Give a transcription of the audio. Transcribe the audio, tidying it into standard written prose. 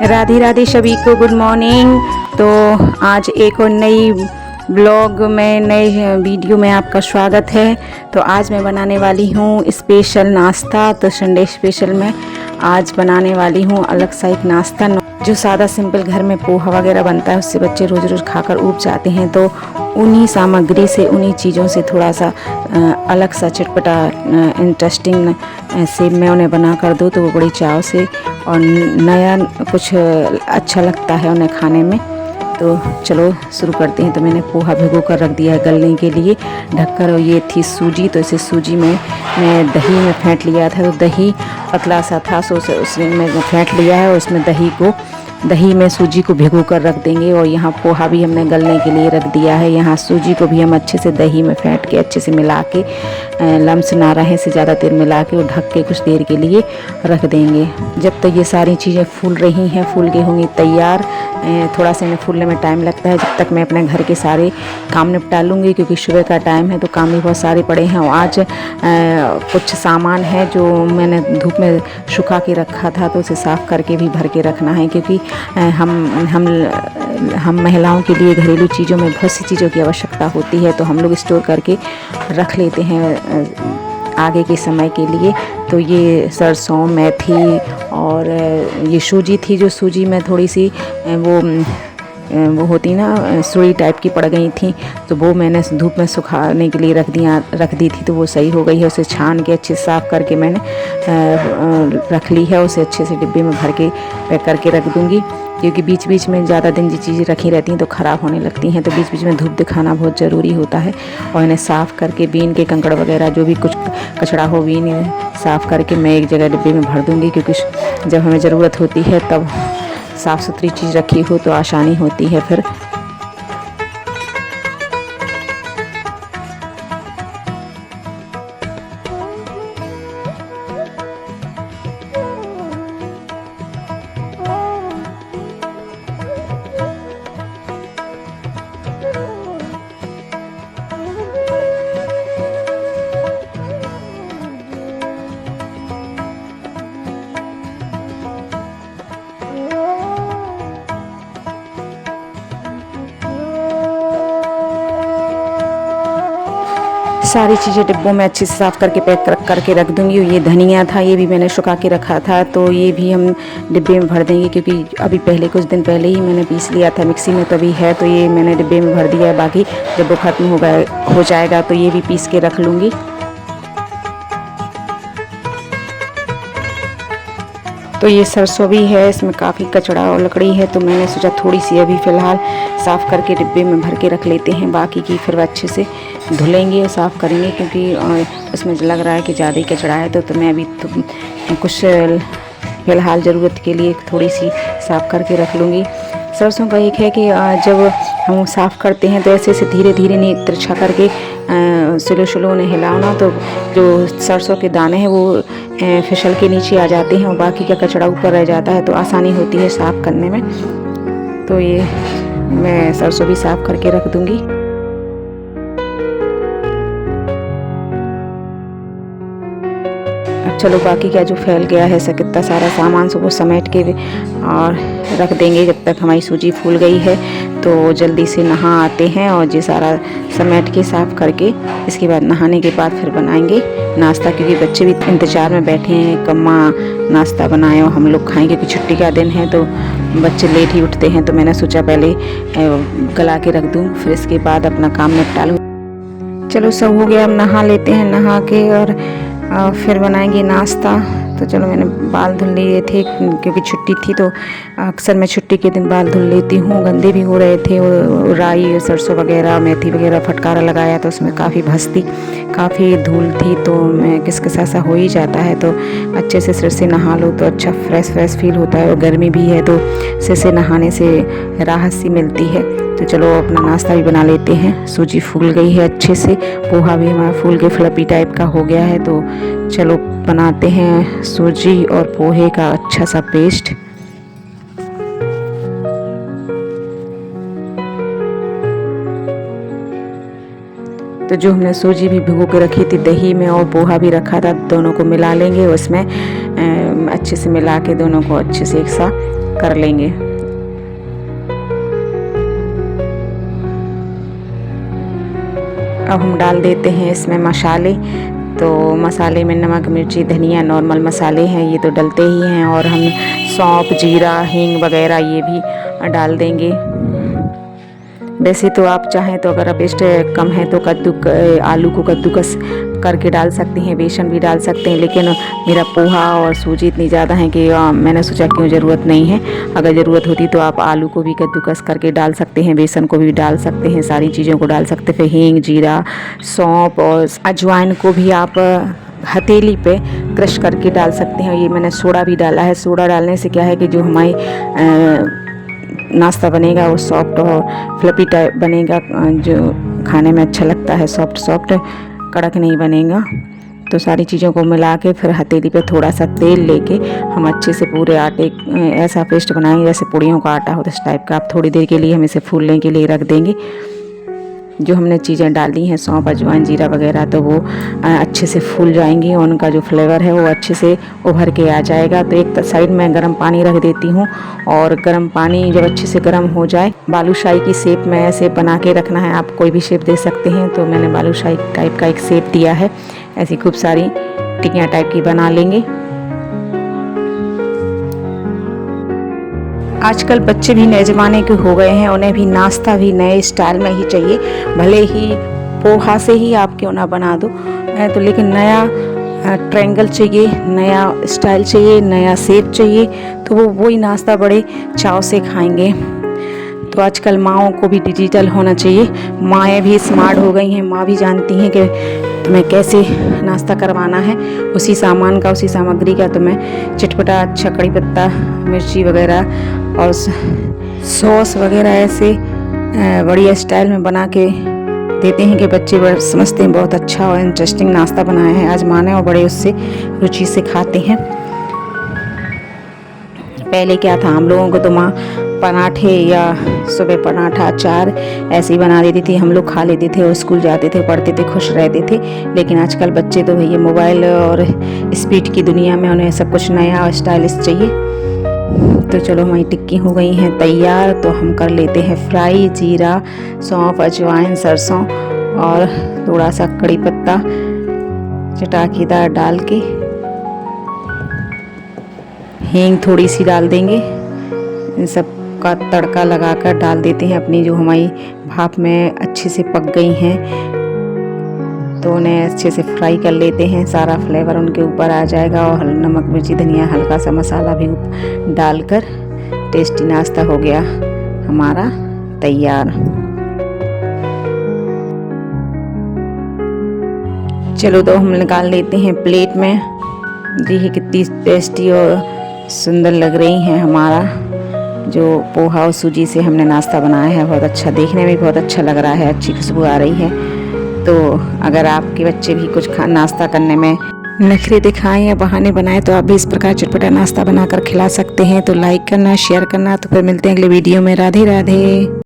राधे राधे सभी को good morning. तो आज एक और नई ब्लॉग में नए वीडियो में आपका स्वागत है। तो आज मैं बनाने वाली हूँ स्पेशल नाश्ता। तो संडे स्पेशल में आज बनाने वाली हूँ अलग सा एक नाश्ता जो सादा सिंपल घर में पोहा वगैरह बनता है, उससे बच्चे रोज़ रोज़ खाकर ऊब जाते हैं। तो उन्हीं सामग्री से, उन्हीं चीज़ों से थोड़ा सा अलग सा चटपटा इंटरेस्टिंग से मैं उन्हें बना कर दूँ तो वो बड़ी चाव से और नया कुछ अच्छा लगता है उन्हें खाने में। तो चलो शुरू करते हैं। तो मैंने पोहा भिगो कर रख दिया है गलने के लिए ढककर। और ये थी सूजी, तो इसे सूजी में मैं दही में फेंट लिया था। तो दही पतला सा था, सो उसमें मैं फेंट लिया है और उसमें दही में सूजी को भिगो कर रख देंगे। और यहाँ पोहा भी हमने गलने के लिए रख दिया है। यहाँ सूजी को भी हम अच्छे से दही में फेंट के अच्छे से मिला के लम्स ना रहे से ज़्यादा देर मिला के और ढक के कुछ देर के लिए रख देंगे। जब तक ये सारी चीज़ें फूल रही हैं, फूल के होंगी तैयार। थोड़ा सा इन्हें फूलने में टाइम लगता है। जब तक मैं अपने घर के सारे काम निपटा लूँगी, क्योंकि सुबह का टाइम है तो काम भी बहुत सारे पड़े हैं। और आज कुछ सामान है जो मैंने धूप में सुखा के रखा था, तो उसे साफ़ करके भी भर के रखना है। क्योंकि हम महिलाओं के लिए घरेलू चीज़ों में बहुत सी चीज़ों की आवश्यकता होती है, तो हम लोग स्टोर करके रख लेते हैं आगे के समय के लिए। तो ये सरसों, मेथी और ये सूजी थी, जो सूजी में थोड़ी सी वो होती ना सुई टाइप की पड़ गई थी, तो वो मैंने धूप में सुखाने के लिए रख दी थी। तो वो सही हो गई है। उसे छान के अच्छे से साफ़ करके मैंने रख ली है। उसे अच्छे से डिब्बे में भर के पैक करके रख दूँगी, क्योंकि बीच बीच में ज़्यादा दिन जो चीज़ें रखी रहती हैं तो ख़राब होने लगती हैं। तो बीच बीच में धूप दिखाना बहुत ज़रूरी होता है। और इन्हें साफ़ करके बीन के कंकड़ वगैरह जो भी कुछ कचड़ा हो, बीन साफ़ करके मैं एक जगह डिब्बे में भर दूँगी। क्योंकि जब हमें ज़रूरत होती है तब साफ़ सुथरी चीज़ रखी हो तो आसानी होती है फिर। सारी चीज़ें डिब्बों में अच्छे से साफ़ करके पैक करके रख दूँगी। ये धनिया था, ये भी मैंने सुखा के रखा था, तो ये भी हम डिब्बे में भर देंगे। क्योंकि अभी कुछ दिन पहले ही मैंने पीस लिया था मिक्सी में, तो अभी है तो ये मैंने डिब्बे में भर दिया है। बाकी जब वो ख़त्म हो जाएगा तो ये भी पीस के रख लूँगी। तो ये सरसों भी है, इसमें काफ़ी कचड़ा और लकड़ी है, तो मैंने सोचा थोड़ी सी अभी फ़िलहाल साफ़ करके डिब्बे में भर के रख लेते हैं। बाकी की फिर अच्छे से धुलेंगे और साफ़ करेंगे, क्योंकि उसमें लग रहा है कि ज़्यादा ही कचड़ा है। तो मैं अभी तो कुछ फ़िलहाल ज़रूरत के लिए थोड़ी सी साफ़ करके रख लूँगी। सरसों का एक है कि जब हम साफ़ करते हैं तो ऐसे धीरे धीरे नहीं तिरछा करके स्लो उन्हें हिलाना, तो जो सरसों के दाने हैं वो फिसल के नीचे आ जाते हैं और बाकी का कचड़ा ऊपर रह जाता है, तो आसानी होती है साफ़ करने में। तो ये मैं सरसों भी साफ़ करके रख दूँगी। चलो बाकी क्या जो फैल गया है कितना सारा सामान सब वो समेट के और रख देंगे। जब तक हमारी सूजी फूल गई है तो जल्दी से नहा आते हैं और ये सारा समेट के साफ़ करके इसके बाद नहाने के बाद फिर बनाएंगे नाश्ता। क्योंकि बच्चे भी इंतज़ार में बैठे हैं, कम्मा नाश्ता बनाए और हम लोग खाएँ। क्योंकि छुट्टी का दिन है तो बच्चे लेट ही उठते हैं, तो मैंने सोचा पहले गला के रख दूँ, फिर इसके बाद अपना काम निपटा लूँ। चलो सब हो गया, अब नहा लेते हैं। नहा के और फिर बनाएंगे नाश्ता। तो चलो मैंने बाल धुल लिए थे, क्योंकि छुट्टी थी तो अक्सर मैं छुट्टी के दिन बाल धुल लेती हूँ। गंदे भी हो रहे थे और राई, सरसों वगैरह, मेथी वगैरह फटकारा लगाया तो उसमें काफ़ी भस थी, काफ़ी धूल थी, तो मैं किसकिसा सा हो ही जाता है। तो अच्छे से सिर से नहा लो तो अच्छा फ्रेश फील होता है। और गर्मी भी है तो सिर से नहाने से राहत सी मिलती है। तो चलो अपना नाश्ता भी बना लेते हैं। सूजी फूल गई है अच्छे से, पोहा भी हमारा फूल के फ्लपी टाइप का हो गया है। तो चलो बनाते हैं सूजी और पोहे का अच्छा सा पेस्ट। तो जो हमने सूजी भी भिगो के रखी थी दही में और पोहा भी रखा था, दोनों को मिला लेंगे। उसमें अच्छे से मिला के दोनों को अच्छे से एक साथ कर लेंगे। अब हम डाल देते हैं इसमें मसाले। तो मसाले में नमक, मिर्ची, धनिया, नॉर्मल मसाले हैं ये तो डलते ही हैं, और हम सौंफ, जीरा, हींग वगैरह ये भी डाल देंगे। वैसे तो आप चाहें तो अगर पेस्ट कम है तो आलू को कद्दूकस करके डाल सकती हैं, बेसन भी डाल सकते हैं, लेकिन मेरा पोहा और सूजी इतनी ज़्यादा है कि मैंने सोचा क्यों ज़रूरत नहीं है। अगर ज़रूरत होती तो आप आलू को भी कद्दूकस करके डाल सकते हैं, बेसन को भी डाल सकते हैं, सारी चीज़ों को डाल सकते हैं। फिर हींग, जीरा, सौंफ और अजवाइन को भी आप हथेली पे क्रश करके डाल सकते हैं। ये मैंने सोडा भी डाला है। सोडा डालने से क्या है कि जो हमारी नाश्ता बनेगा वो सॉफ्ट और फ्लफी टाइप बनेगा, जो खाने में अच्छा लगता है, सॉफ्ट सॉफ्ट, कड़क नहीं बनेगा। तो सारी चीज़ों को मिला के फिर हथेली पे थोड़ा सा तेल लेके हम अच्छे से पूरे आटे ऐसा पेस्ट बनाएंगे जैसे पूड़ियों का आटा होता है, इस टाइप का। आप थोड़ी देर के लिए हम इसे फूलने के लिए रख देंगे। जो हमने चीज़ें डाली हैं सौंफ, अजवाइन, जीरा वगैरह, तो वो अच्छे से फूल जाएंगी और उनका जो फ्लेवर है वो अच्छे से उभर के आ जाएगा। तो एक साइड में गर्म पानी रख देती हूँ, और गर्म पानी जब अच्छे से गर्म हो जाए, बालूशाही की शेप में ऐसे बना के रखना है। आप कोई भी शेप दे सकते हैं, तो मैंने बालूशाही टाइप का एक शेप दिया है। ऐसी खूब सारी टिक्कियाँ टाइप की बना लेंगे। आजकल बच्चे भी नए ज़माने के हो गए हैं, उन्हें भी नाश्ता भी नए स्टाइल में ही चाहिए। भले ही पोहा से ही आप क्यों ना बना दो, तो लेकिन नया ट्रायंगल चाहिए, नया स्टाइल चाहिए, नया शेप चाहिए, तो वो वही नाश्ता बड़े चाव से खाएंगे। तो आजकल माँओं को भी डिजिटल होना चाहिए। माएँ भी स्मार्ट हो गई हैं, माँ भी जानती हैं कि तुम्हें कैसे नाश्ता करवाना है। उसी सामान का, उसी सामग्री का तुम्हें चटपटा अच्छा कड़ी पत्ता, मिर्ची वगैरह और सॉस वगैरह ऐसे बढ़िया स्टाइल में बना के देते हैं कि बच्चे बड़े समझते हैं बहुत अच्छा और इंटरेस्टिंग नाश्ता बनाया है आज माँ ने, और बड़े उससे रुचि से खाते हैं। पहले क्या था, हम लोगों को तो माँ पराठे या सुबह पराठा, अचार ऐसे ही बना देती थी, हम लोग खा लेते थे और स्कूल जाते थे, पढ़ते थे, खुश रहते थे। लेकिन आजकल बच्चे तो भैया मोबाइल और स्पीड की दुनिया में उन्हें सब कुछ नया और स्टाइलिश चाहिए। तो चलो हमारी टिक्की हो गई हैं तैयार। तो हम कर लेते हैं फ्राई। जीरा, सौंफ, अजवाइन, सरसों और थोड़ा सा कड़ी पत्ता चटाकीदार डाल के, हींग थोड़ी सी डाल देंगे। इन सब का तड़का लगाकर डाल देते हैं। अपनी जो हमारी भाप में अच्छे से पक गई हैं, तो उन्हें अच्छे से फ्राई कर लेते हैं। सारा फ्लेवर उनके ऊपर आ जाएगा, और नमक, मिर्ची, धनिया, हल्का सा मसाला भी डालकर टेस्टी नाश्ता हो गया हमारा तैयार। चलो तो हम निकाल लेते हैं प्लेट में। देखिए कितनी टेस्टी और सुंदर लग रही हैं हमारा जो पोहा और सूजी से हमने नाश्ता बनाया है। बहुत अच्छा, देखने में बहुत अच्छा लग रहा है, अच्छी खुशबू आ रही है। तो अगर आपके बच्चे भी कुछ नाश्ता करने में नखरे दिखाएं या बहाने बनाएं, तो आप भी इस प्रकार चटपटा नाश्ता बनाकर खिला सकते हैं। तो लाइक करना, शेयर करना। तो फिर मिलते हैं अगले वीडियो में। राधे राधे।